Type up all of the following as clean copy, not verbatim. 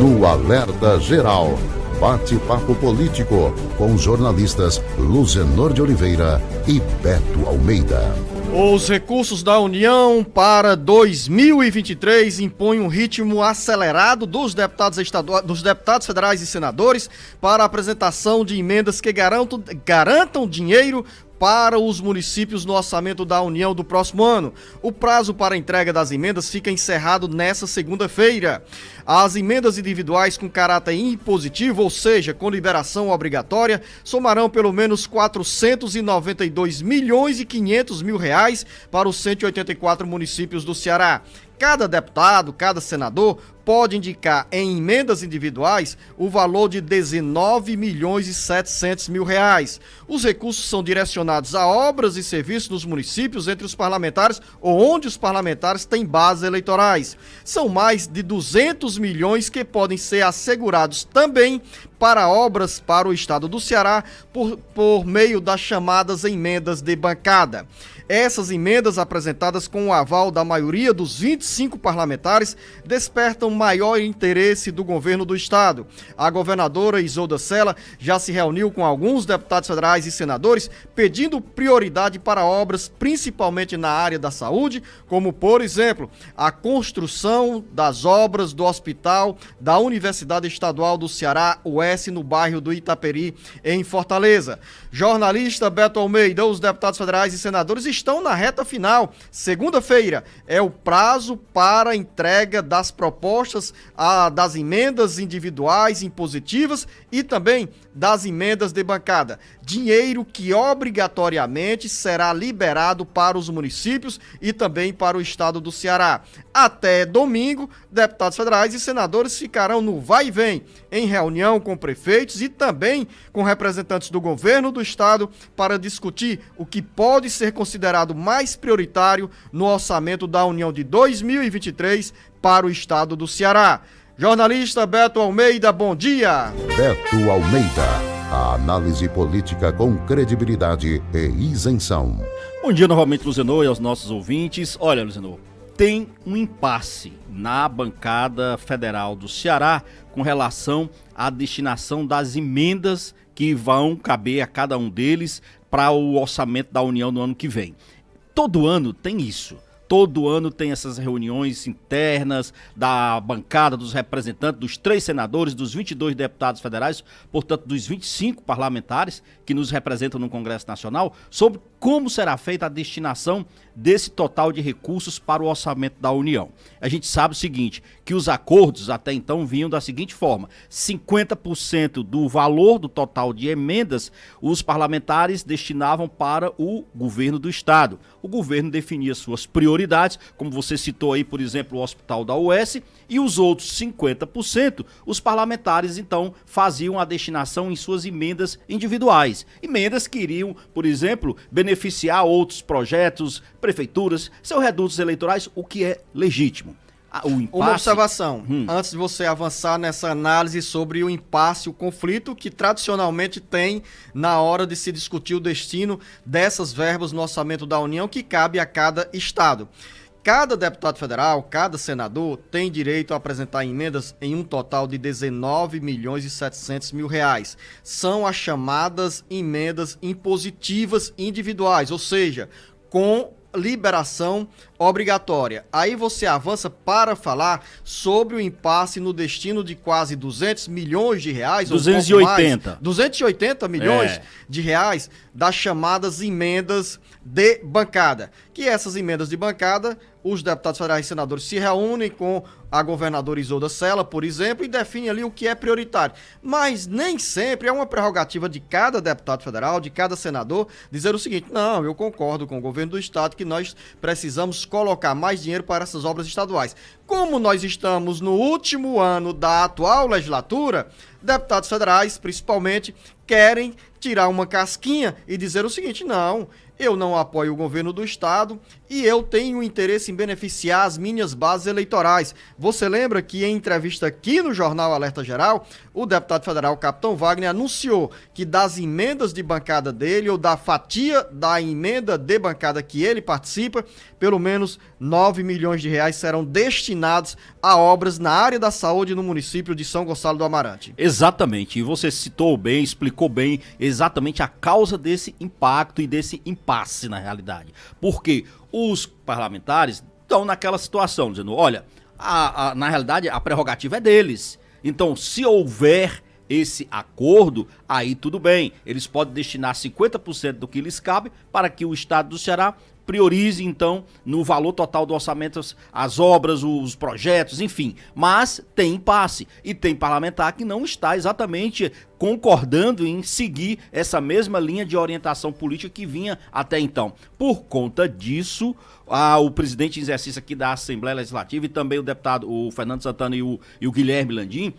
no Alerta Geral. Bate-papo político com os jornalistas Luzenor de Oliveira e Beto Almeida. Os recursos da União para 2023 impõem um ritmo acelerado dos deputados federais e senadores para a apresentação de emendas que garantam dinheiro para os municípios no orçamento da União do próximo ano. O prazo para a entrega das emendas fica encerrado nesta segunda-feira. As emendas individuais com caráter impositivo, ou seja, com liberação obrigatória, somarão pelo menos 492 milhões e 500 mil reais para os 184 municípios do Ceará. Cada deputado, cada senador pode indicar em emendas individuais o valor de 19 milhões e 700 mil reais. Os recursos são direcionados a obras e serviços nos municípios entre os parlamentares ou onde os parlamentares têm bases eleitorais. São mais de 200 milhões que podem ser assegurados também para obras para o estado do Ceará por meio das chamadas emendas de bancada. Essas emendas, apresentadas com o aval da maioria dos 25 parlamentares, despertam maior interesse do governo do estado. A governadora Isolda Sela já se reuniu com alguns deputados federais e senadores pedindo prioridade para obras, principalmente na área da saúde, como, por exemplo, a construção das obras do Hospital da Universidade Estadual do Ceará, UES, no bairro do Itaperi, em Fortaleza. Jornalista Beto Almeida, os deputados federais e senadores estão na reta final. Segunda-feira é o prazo para a entrega das propostas das emendas individuais impositivas e também das emendas de bancada. Dinheiro que obrigatoriamente será liberado para os municípios e também para o estado do Ceará. Até domingo, deputados federais e senadores ficarão no vai e vem, em reunião com prefeitos e também com representantes do governo do estado para discutir o que pode ser considerado mais prioritário no orçamento da União de 2023 para o estado do Ceará. Jornalista Beto Almeida, bom dia. Beto Almeida, a análise política com credibilidade e isenção. Bom dia novamente, Luzenor, e aos nossos ouvintes. Olha, Luzenor, tem um impasse na bancada federal do Ceará com relação à destinação das emendas que vão caber a cada um deles para o orçamento da União no ano que vem. Todo ano tem isso. Todo ano tem essas reuniões internas da bancada, dos representantes, dos 3 senadores, dos 22 deputados federais, portanto dos 25 parlamentares que nos representam no Congresso Nacional, sobre como será feita a destinação desse total de recursos para o orçamento da União. A gente sabe o seguinte, que os acordos até então vinham da seguinte forma: 50% do valor do total de emendas os parlamentares destinavam para o governo do estado. O governo definia suas prioridades, como você citou aí, por exemplo, o Hospital da UES, e os outros 50%, os parlamentares então faziam a destinação em suas emendas individuais. Emendas que iriam, por exemplo, beneficiar outros projetos, prefeituras, seus redutos eleitorais, o que é legítimo. Uma observação, antes de você avançar nessa análise sobre o impasse, o conflito que tradicionalmente tem na hora de se discutir o destino dessas verbas no orçamento da União que cabe a cada estado. Cada deputado federal, cada senador tem direito a apresentar emendas em um total de 19 milhões e 700 mil reais. São as chamadas emendas impositivas individuais, ou seja, com liberação obrigatória. Aí você avança para falar sobre o impasse no destino de quase 200 milhões de reais, 280. Ou 280 milhões de reais das chamadas emendas de bancada. Que essas emendas de bancada, os deputados federais e senadores se reúnem com a governadora Isolda Sela, por exemplo, e definem ali o que é prioritário. Mas nem sempre é uma prerrogativa de cada deputado federal, de cada senador, dizer o seguinte: não, eu concordo com o governo do estado que nós precisamos colocar mais dinheiro para essas obras estaduais. Como nós estamos no último ano da atual legislatura, deputados federais, principalmente, querem tirar uma casquinha e dizer o seguinte: não, eu não apoio o governo do estado e eu tenho interesse em beneficiar as minhas bases eleitorais. Você lembra que em entrevista aqui no Jornal Alerta Geral, o deputado federal Capitão Wagner anunciou que das emendas de bancada dele, ou da fatia da emenda de bancada que ele participa, pelo menos 9 milhões de reais serão destinados a obras na área da saúde no município de São Gonçalo do Amarante. Exatamente, e você citou bem, explicou bem exatamente a causa desse impacto e desse impasse na realidade. Porque os parlamentares estão naquela situação, dizendo, olha, na realidade a prerrogativa é deles. Então, se houver esse acordo, aí tudo bem. Eles podem destinar 50% do que lhes cabe para que o Estado do Ceará priorize, então, no valor total do orçamento, as obras, os projetos, enfim. Mas tem impasse. E tem parlamentar que não está exatamente concordando em seguir essa mesma linha de orientação política que vinha até então. Por conta disso, o presidente em exercício aqui da Assembleia Legislativa e também o deputado, o Fernando Santana e o Guilherme Landim,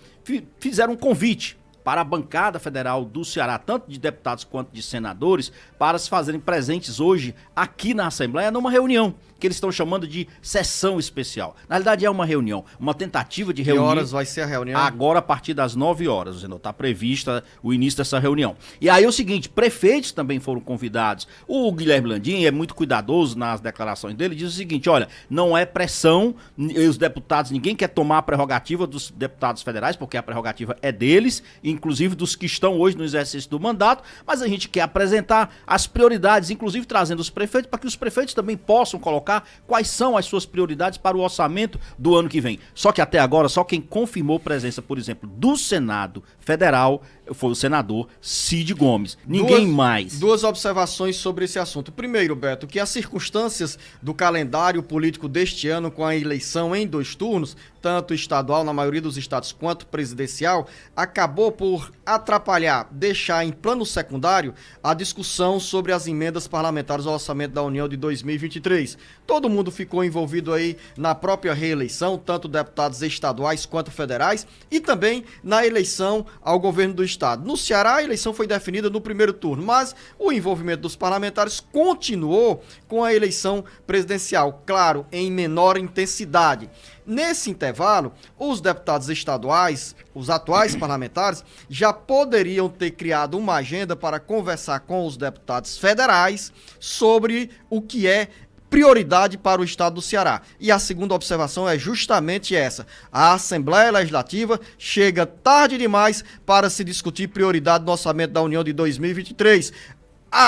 fizeram um convite para a bancada federal do Ceará, tanto de deputados quanto de senadores, para se fazerem presentes hoje aqui na Assembleia numa reunião que eles estão chamando de sessão especial. Na realidade é uma reunião, uma tentativa de reunir. Que horas vai ser a reunião? Agora a partir das 9 horas, está prevista o início dessa reunião. E aí é o seguinte, prefeitos também foram convidados. O Guilherme Landim é muito cuidadoso nas declarações dele, diz o seguinte, olha, não é pressão, os deputados, ninguém quer tomar a prerrogativa dos deputados federais, porque a prerrogativa é deles, inclusive dos que estão hoje no exercício do mandato, mas a gente quer apresentar as prioridades, inclusive trazendo os prefeitos, para que os prefeitos também possam colocar quais são as suas prioridades para o orçamento do ano que vem. Só que até agora, só quem confirmou presença, por exemplo, do Senado Federal foi o senador Cid Gomes. Ninguém mais. Duas observações sobre esse assunto. Primeiro, Beto, que as circunstâncias do calendário político deste ano, com a eleição em 2 turnos, tanto estadual na maioria dos estados quanto presidencial, acabou por atrapalhar, deixar em plano secundário a discussão sobre as emendas parlamentares ao Orçamento da União de 2023. Todo mundo ficou envolvido aí na própria reeleição, tanto deputados estaduais quanto federais, e também na eleição ao governo do Estado. No Ceará, a eleição foi definida no primeiro turno, mas o envolvimento dos parlamentares continuou com a eleição presidencial, claro, em menor intensidade. Nesse intervalo, os deputados estaduais, os atuais parlamentares, já poderiam ter criado uma agenda para conversar com os deputados federais sobre o que é prioridade para o estado do Ceará. E a segunda observação é justamente essa. A Assembleia Legislativa chega tarde demais para se discutir prioridade no orçamento da União de 2023.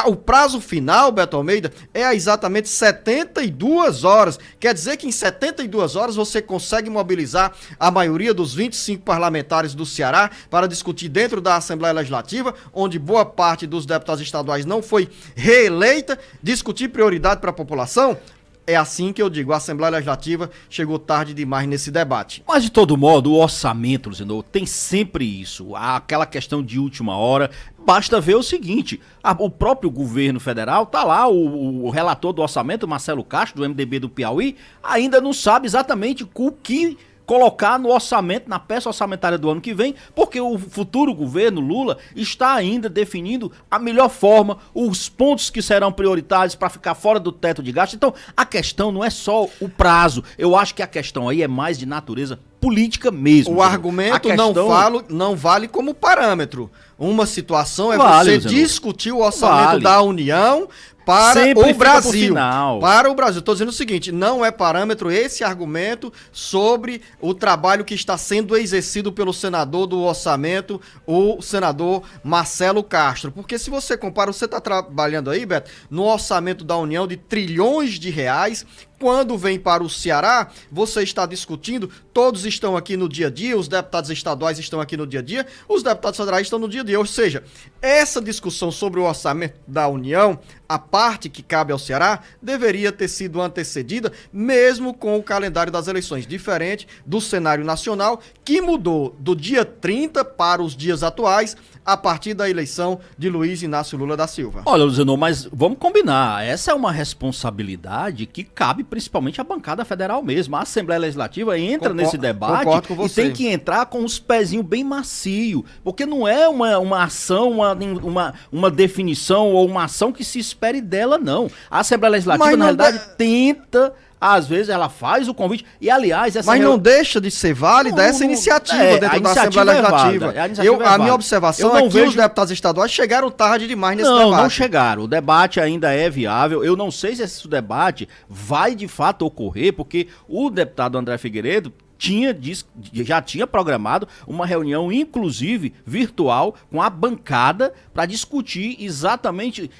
O prazo final, Beto Almeida, é exatamente 72 horas. Quer dizer que em 72 horas você consegue mobilizar a maioria dos 25 parlamentares do Ceará para discutir dentro da Assembleia Legislativa, onde boa parte dos deputados estaduais não foi reeleita, discutir prioridade para a população? É assim que eu digo, a Assembleia Legislativa chegou tarde demais nesse debate. Mas de todo modo, o orçamento, Luciano, tem sempre isso, aquela questão de última hora. Basta ver o seguinte, o próprio governo federal, tá lá, o relator do orçamento, Marcelo Castro, do MDB do Piauí, ainda não sabe exatamente o que colocar no orçamento, na peça orçamentária do ano que vem, porque o futuro governo Lula está ainda definindo a melhor forma, os pontos que serão prioritários para ficar fora do teto de gasto. Então, a questão não é só o prazo, eu acho que a questão aí é mais de natureza política mesmo. O argumento não vale como parâmetro. Uma situação é você discutir o orçamento da União para o Brasil. Para o Brasil. Estou dizendo o seguinte, não é parâmetro esse argumento sobre o trabalho que está sendo exercido pelo senador do orçamento, o senador Marcelo Castro. Porque se você compara, você está trabalhando aí, Beto, no orçamento da União de trilhões de reais. Quando vem para o Ceará, você está discutindo, todos estão aqui no dia a dia, os deputados estaduais estão aqui no dia a dia, os deputados federais estão no dia a dia. Ou seja, essa discussão sobre o orçamento da União, a parte que cabe ao Ceará, deveria ter sido antecedida, mesmo com o calendário das eleições, diferente do cenário nacional, que mudou do dia 30 para os dias atuais, a partir da eleição de Luiz Inácio Lula da Silva. Olha, Luciano, mas vamos combinar, essa é uma responsabilidade que cabe principalmente à bancada federal mesmo. A Assembleia Legislativa entra nesse debate e tem que entrar com os pezinhos bem macio, porque não é uma ação, uma definição ou uma ação que se espere dela, não. A Assembleia Legislativa, na realidade, tenta às vezes ela faz o convite, e aliás... Mas não deixa de ser válida essa iniciativa dentro da Assembleia Legislativa. A minha observação é que os deputados estaduais chegaram tarde demais nesse debate. Não chegaram. O debate ainda é viável. Eu não sei se esse debate vai de fato ocorrer, porque o deputado André Figueiredo já tinha programado uma reunião, inclusive virtual, com a bancada para discutir exatamente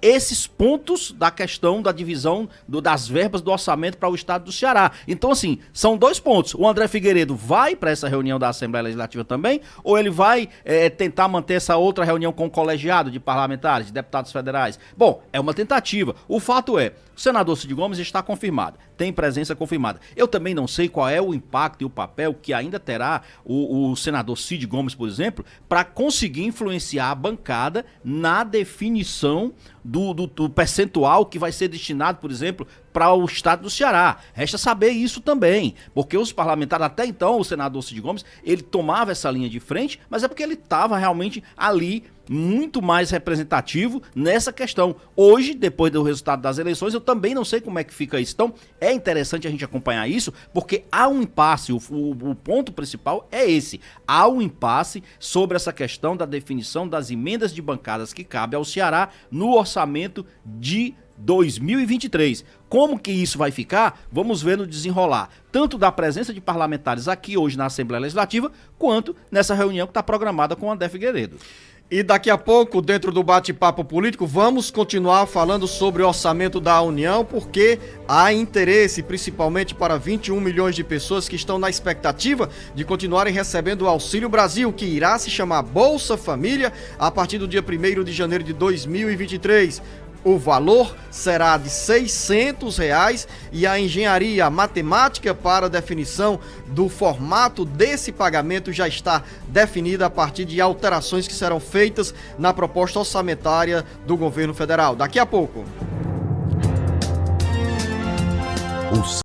esses pontos da questão da divisão das verbas do orçamento para o estado do Ceará. Então, assim, são 2 pontos. O André Figueiredo vai para essa reunião da Assembleia Legislativa também, ou ele vai tentar manter essa outra reunião com o colegiado de parlamentares, de deputados federais? Bom, é uma tentativa. O fato é, o senador Cid Gomes está confirmado, tem presença confirmada. Eu também não sei qual é o impacto e o papel que ainda terá o senador Cid Gomes, por exemplo, para conseguir influenciar a bancada na definição do percentual que vai ser destinado, por exemplo, para o estado do Ceará. Resta saber isso também, porque os parlamentares, até então, o senador Cid Gomes, ele tomava essa linha de frente, mas é porque ele estava realmente ali muito mais representativo nessa questão. Hoje, depois do resultado das eleições, eu também não sei como é que fica isso. Então, é interessante a gente acompanhar isso, porque há um impasse, o ponto principal é esse. Há um impasse sobre essa questão da definição das emendas de bancadas que cabe ao Ceará no orçamento de 2023. Como que isso vai ficar? Vamos ver no desenrolar, tanto da presença de parlamentares aqui hoje na Assembleia Legislativa, quanto nessa reunião que está programada com o André Figueiredo. E daqui a pouco, dentro do bate-papo político, vamos continuar falando sobre o orçamento da União, porque há interesse, principalmente para 21 milhões de pessoas que estão na expectativa de continuarem recebendo o Auxílio Brasil, que irá se chamar Bolsa Família a partir do dia 1º de janeiro de 2023. O valor será de R$ 600 e a engenharia, a matemática para definição do formato desse pagamento já está definida a partir de alterações que serão feitas na proposta orçamentária do governo federal. Daqui a pouco.